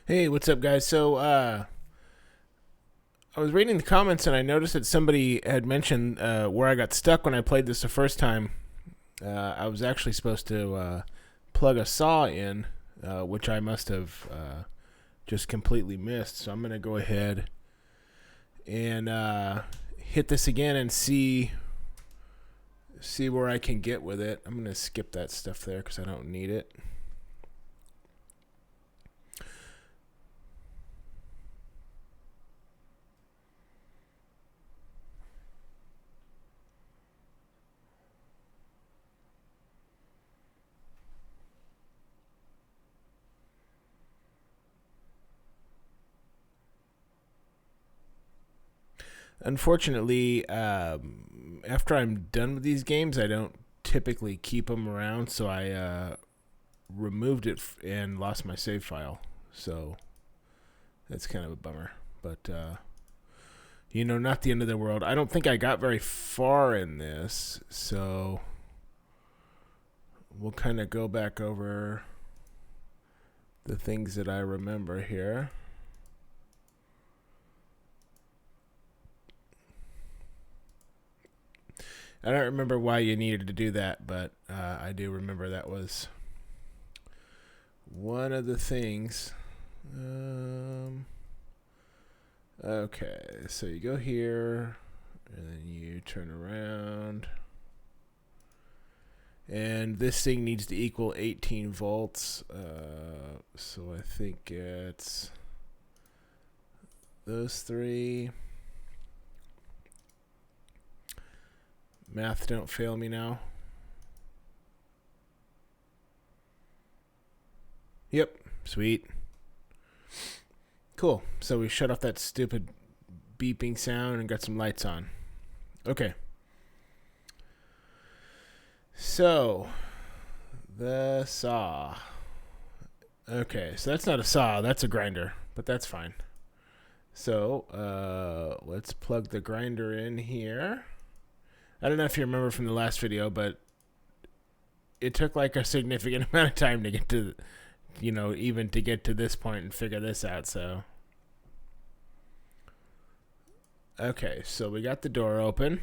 Hey, what's up, guys? I was reading the comments and I noticed that somebody had mentioned where I got stuck when I played this the first time. I was actually supposed to plug a saw in, which I must have just completely missed. So I'm going to go ahead and hit this again and see where I can get with it. I'm going to skip that stuff there because I don't need it. Unfortunately, after I'm done with these games, I don't typically keep them around, so I removed it and lost my save file. So that's kind of a bummer. But, not the end of the world. I don't think I got very far in this, so we'll kind of go back over the things that I remember here. I don't remember why you needed to do that, but I do remember that was one of the things. Okay, so you go here, and then you turn around. And this thing needs to equal 18 volts. So I think it's those three. Math don't fail me now. Yep, sweet. Cool. So we shut off that stupid beeping sound and got some lights on. Okay. So, the saw. Okay, so that's not a saw, that's a grinder, but that's fine. So, let's plug the grinder in here. I don't know if you remember from the last video, but it took like a significant amount of time to get to, even to get to this point and figure this out, so. Okay, so we got the door open.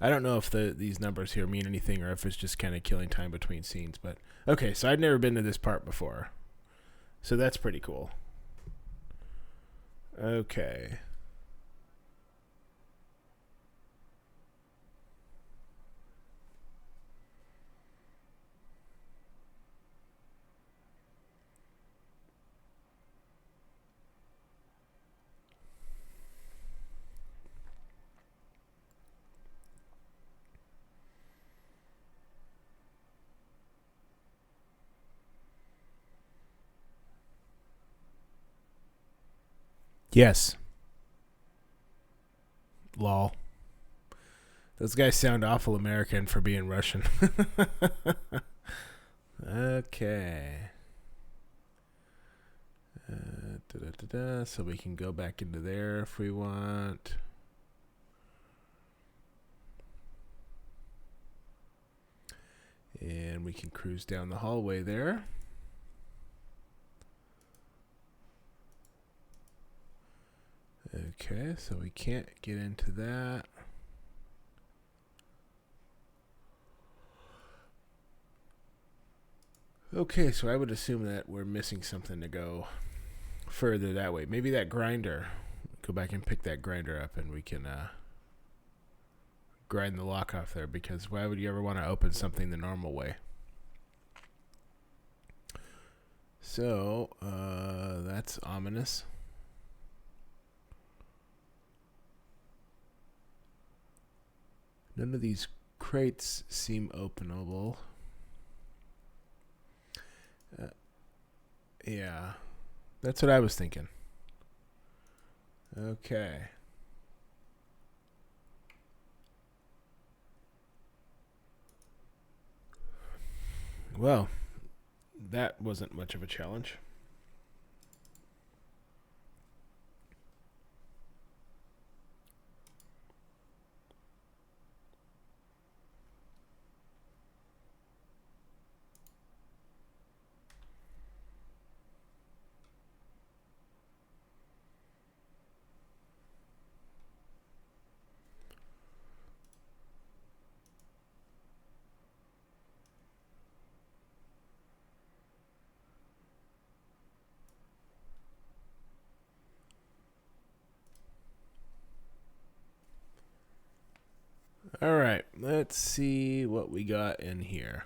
I don't know if these numbers here mean anything or if it's just kind of killing time between scenes, but okay, so I'd never been to this part before. So that's pretty cool. Okay. Yes. Lol. Those guys sound awful American for being Russian. Okay. So we can go back into there if we want. And we can cruise down the hallway there. Okay, so we can't get into that. Okay, so I would assume that we're missing something to go further that way. Maybe that grinder. Go back and pick that grinder up and we can grind the lock off there, because why would you ever want to open something the normal way? So, that's ominous. None of these crates seem openable. Yeah, that's what I was thinking. Okay. Well, that wasn't much of a challenge. All right, let's see what we got in here.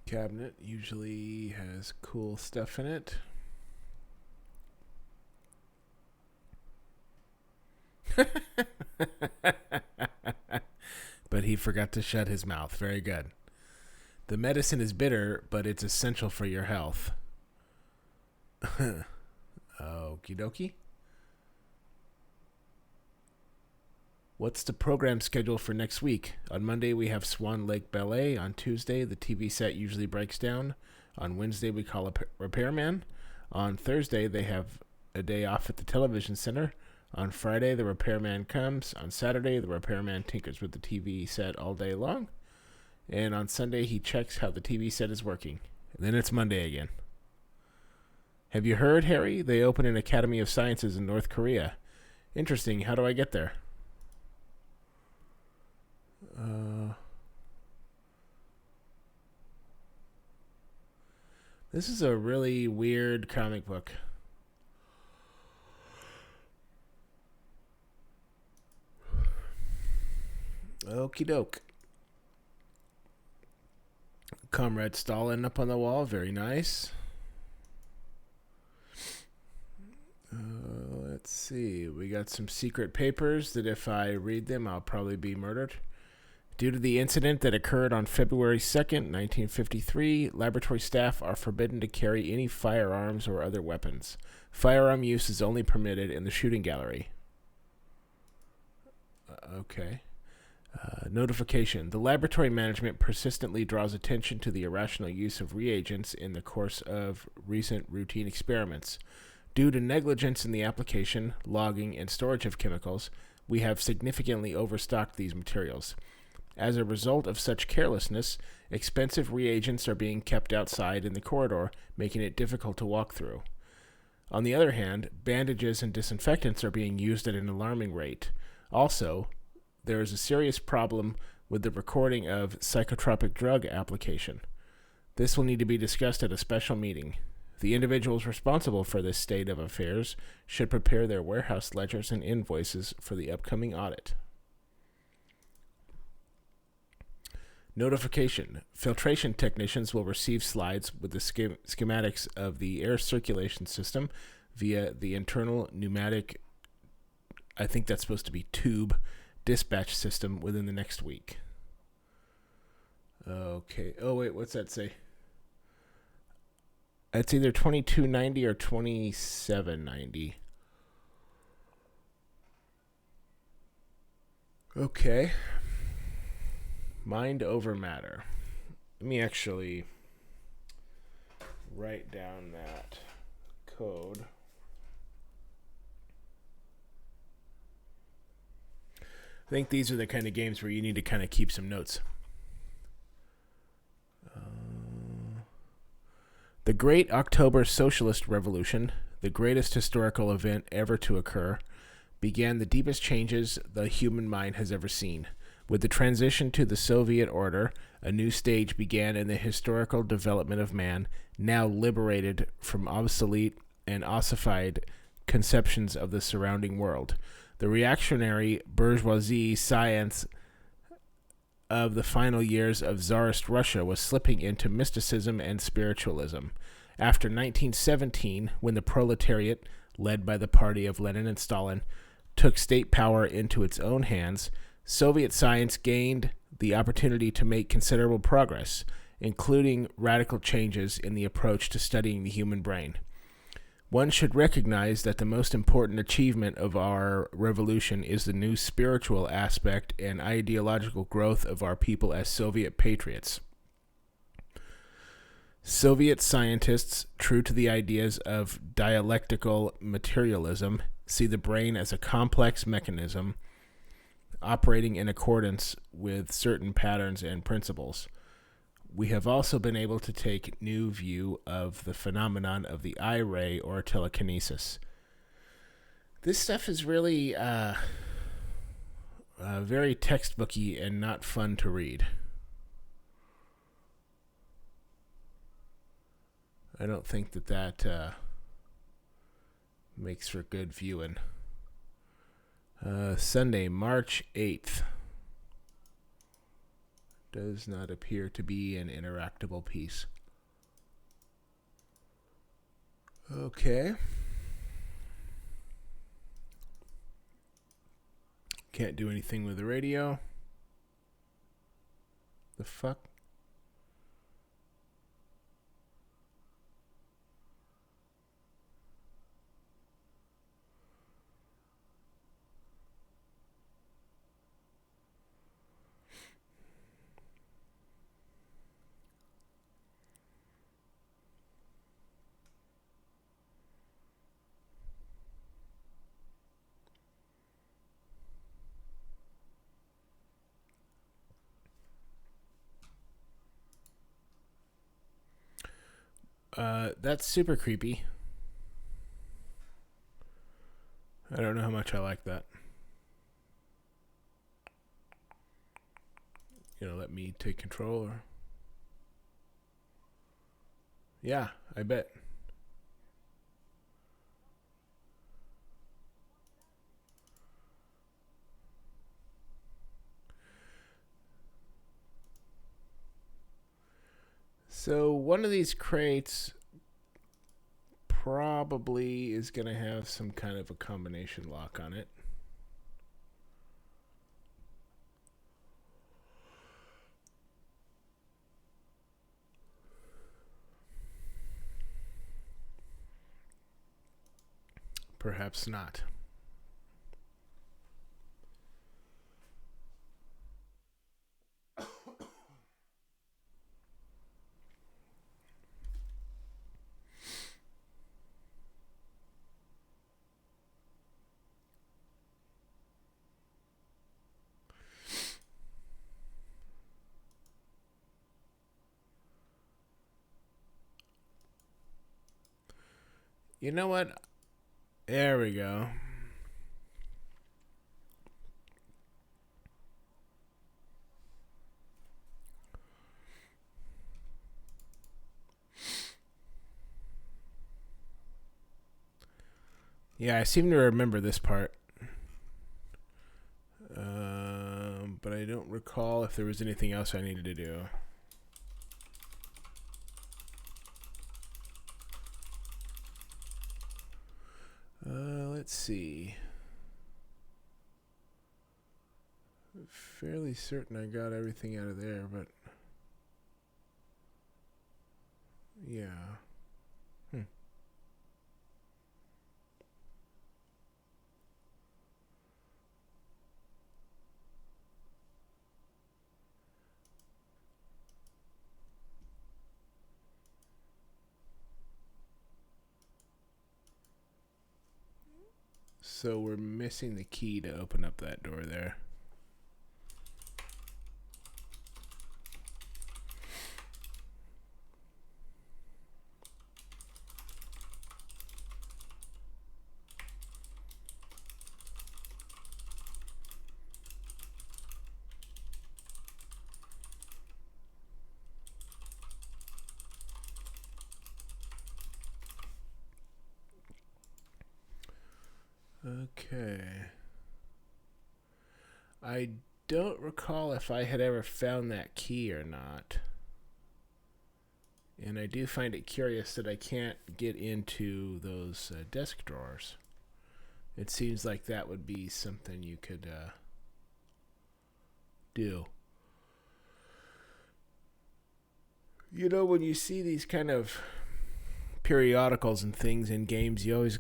Cabinet usually has cool stuff in it. But he forgot to shut his mouth. Very good. The medicine is bitter, but it's essential for your health. Okie dokie. What's the program schedule for next week? On Monday, we have Swan Lake Ballet. On Tuesday, the TV set usually breaks down. On Wednesday, we call a repairman. On Thursday, they have a day off at the television center. On Friday, the repairman comes. On Saturday, the repairman tinkers with the TV set all day long. And on Sunday, he checks how the TV set is working. And then it's Monday again. Have you heard, Harry? They open an Academy of Sciences in North Korea. Interesting. How do I get there? This is a really weird comic book. Okie doke. Comrade Stalin up on the wall. Very nice. Let's see. We got some secret papers that if I read them, I'll probably be murdered. Due to the incident that occurred on February 2nd, 1953, laboratory staff are forbidden to carry any firearms or other weapons. Firearm use is only permitted in the shooting gallery. Okay. Notification. The laboratory management persistently draws attention to the irrational use of reagents in the course of recent routine experiments. Due to negligence in the application, logging, and storage of chemicals, we have significantly overstocked these materials. As a result of such carelessness, expensive reagents are being kept outside in the corridor, making it difficult to walk through. On the other hand, bandages and disinfectants are being used at an alarming rate. Also, there is a serious problem with the recording of psychotropic drug application. This will need to be discussed at a special meeting. The individuals responsible for this state of affairs should prepare their warehouse ledgers and invoices for the upcoming audit. Notification. Filtration technicians will receive slides with the schematics of the air circulation system via the internal pneumatic, I think that's supposed to be tube, dispatch system within the next week. Okay. Oh, wait, what's that say? It's either 2290 or 2790. Okay. Mind over matter. Let me actually write down that code. I think these are the kind of games where you need to kind of keep some notes. The Great October Socialist Revolution, the greatest historical event ever to occur, began the deepest changes the human mind has ever seen. With the transition to the Soviet order, a new stage began in the historical development of man, now liberated from obsolete and ossified conceptions of the surrounding world. The reactionary bourgeoisie science of the final years of Tsarist Russia was slipping into mysticism and spiritualism. After 1917, when the proletariat, led by the party of Lenin and Stalin, took state power into its own hands, Soviet science gained the opportunity to make considerable progress, including radical changes in the approach to studying the human brain. One should recognize that the most important achievement of our revolution is the new spiritual aspect and ideological growth of our people as Soviet patriots. Soviet scientists, true to the ideas of dialectical materialism, see the brain as a complex mechanism operating in accordance with certain patterns and principles. We have also been able to take new view of the phenomenon of the eye ray or telekinesis. This stuff is really very textbooky and not fun to read. I don't think that Makes for good viewing. Sunday, March 8th. Does not appear to be an interactable piece. Okay. Can't do anything with the radio. The fuck? That's super creepy. I don't know how much I like that. Let me take control or... Yeah, I bet. So one of these crates probably is going to have some kind of a combination lock on it. Perhaps not. You know what? There we go. Yeah, I seem to remember this part. But I don't recall if there was anything else I needed to do. Let's see. Fairly certain I got everything out of there, but... Yeah. So we're missing the key to open up that door there. Okay. I don't recall if I had ever found that key or not. And I do find it curious that I can't get into those desk drawers. It seems like that would be something you could do. When you see these kind of periodicals and things in games, you always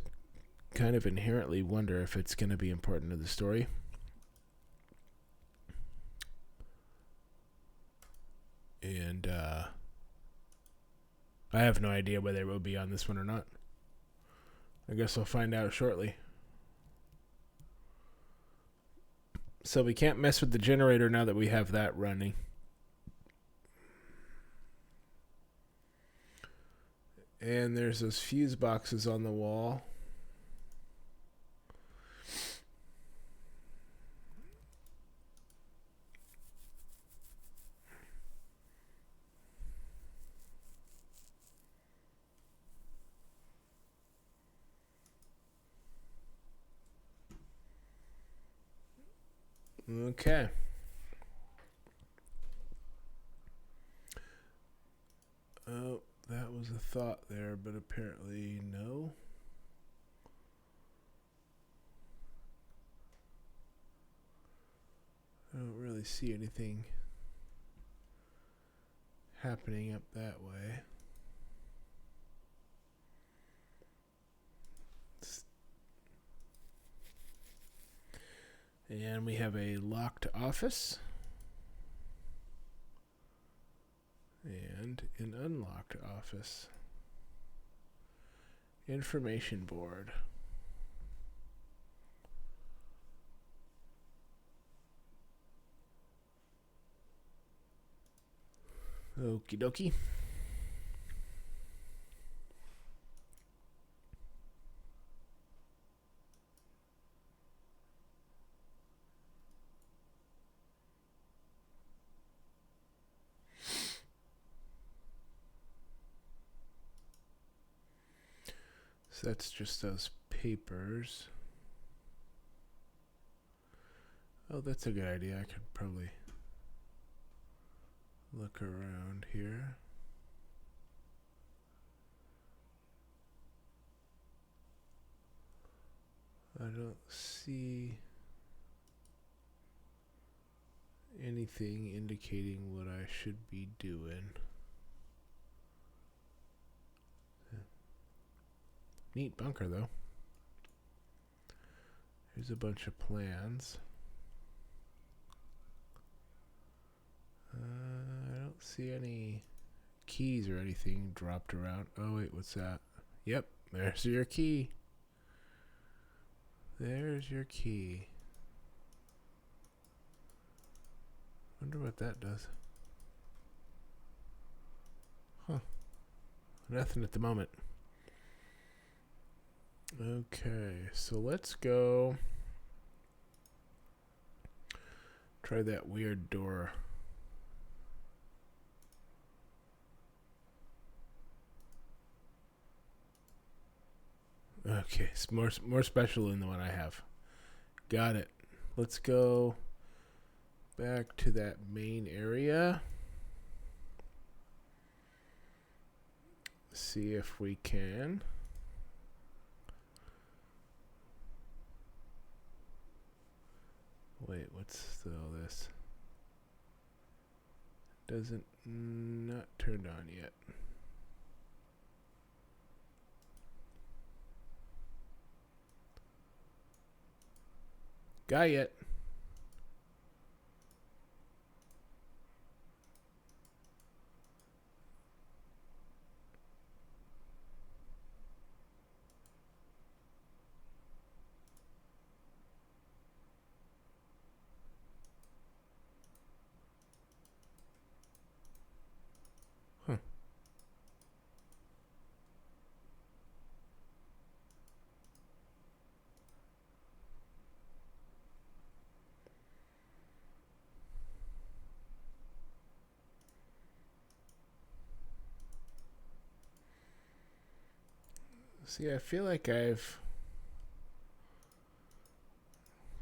kind of inherently wonder if it's going to be important to the story. And I have no idea whether it will be on this one or not. I guess I'll find out shortly. So we can't mess with the generator now that we have that running. And there's those fuse boxes on the wall. Okay. Oh, that was a thought there, but apparently no. I don't really see anything happening up that way. And we have a locked office and an unlocked office. Information board. Okie dokie. So that's just those papers. Oh, that's a good idea. I could probably look around here. I don't see anything indicating what I should be doing. Neat bunker, though. Here's a bunch of plans. I don't see any keys or anything dropped around. Oh, wait, what's that? Yep, there's your key. There's your key. Wonder what that does. Huh. Nothing at the moment. Okay, so let's go try that weird door. Okay, it's more special than the one I have. Got it. Let's go back to that main area. See if we can. Wait, what's all this? Doesn't not turned on yet. Got it. Huh. See, I feel like I've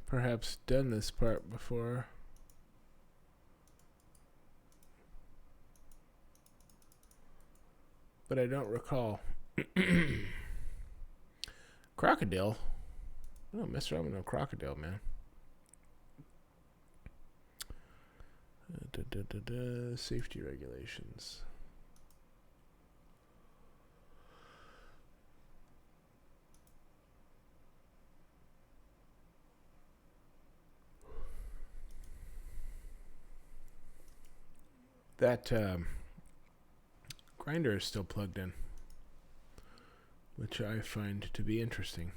perhaps done this part before. But I don't recall. Crocodile? I don't mess around with no crocodile, man. Safety regulations. That grinder is still plugged in, which I find to be interesting.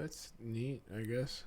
That's neat, I guess.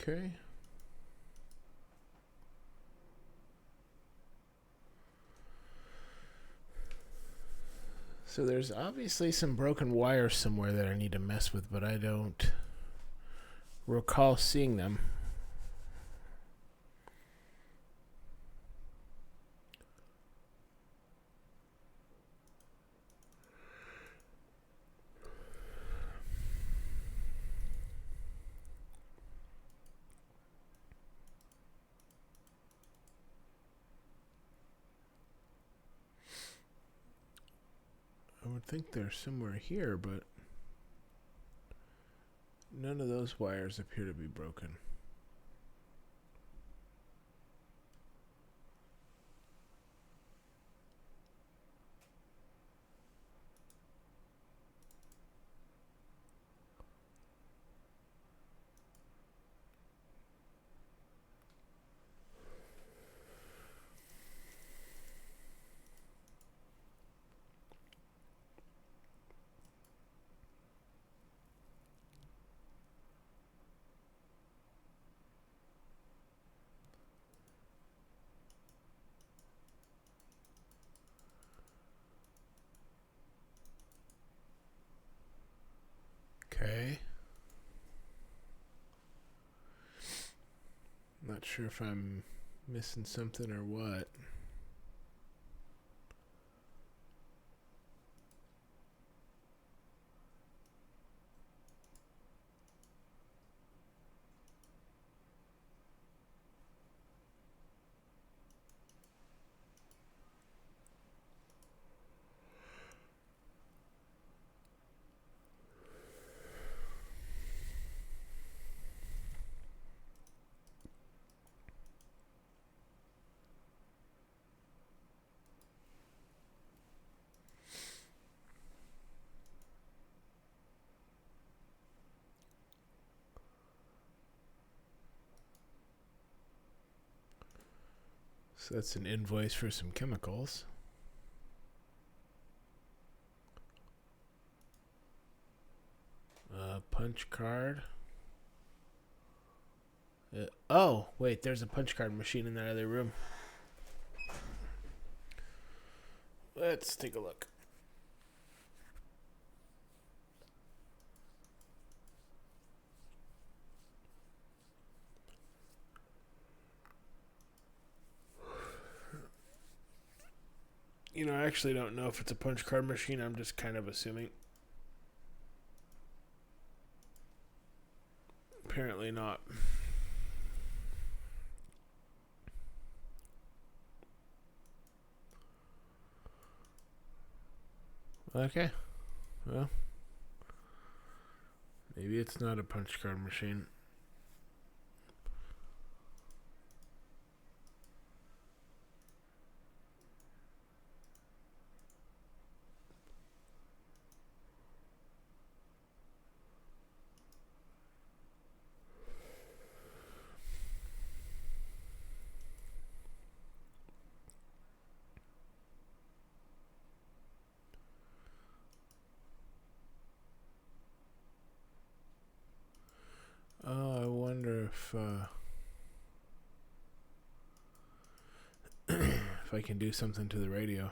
Okay. So there's obviously some broken wires somewhere that I need to mess with, but I don't recall seeing them. I would think they're somewhere here, but none of those wires appear to be broken. Okay. Not sure if I'm missing something or what. So that's an invoice for some chemicals. Punch card. Oh, wait, there's a punch card machine in that other room. Let's take a look. You know, I actually don't know if it's a punch card machine. I'm just kind of assuming. Apparently not. Okay. Well, maybe it's not a punch card machine. if I can do something to the radio.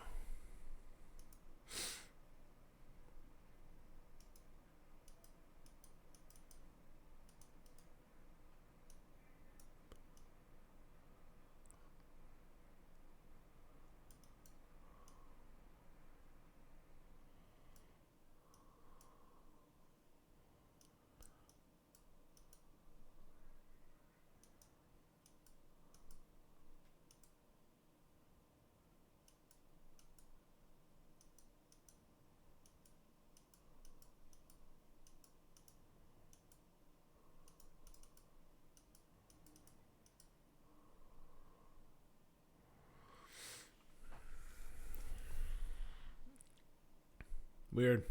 Weird.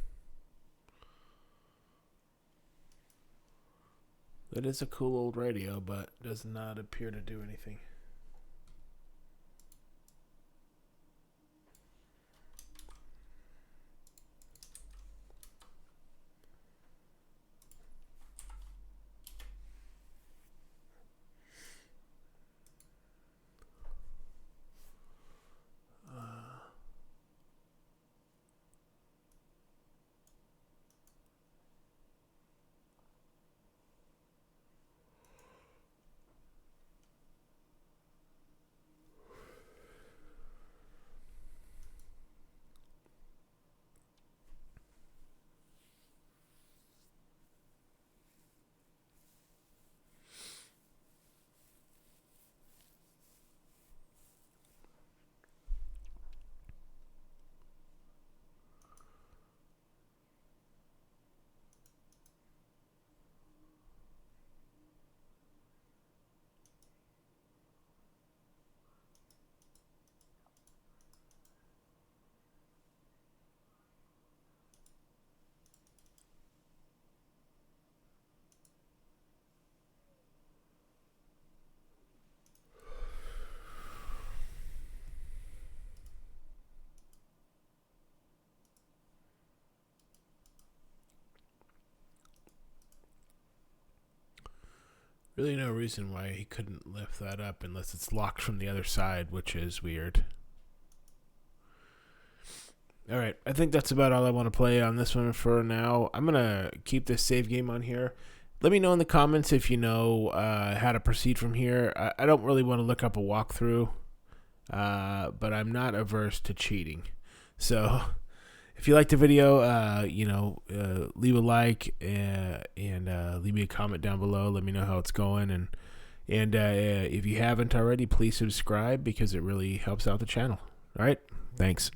That is a cool old radio, but does not appear to do anything. Really no reason why he couldn't lift that up unless it's locked from the other side, which is weird. Alright, I think that's about all I want to play on this one for now. I'm going to keep this save game on here. Let me know in the comments if you know how to proceed from here. I don't really want to look up a walkthrough, but I'm not averse to cheating. So if you liked the video, leave a like and leave me a comment down below. Let me know how it's going. And if you haven't already, please subscribe because it really helps out the channel. All right, thanks.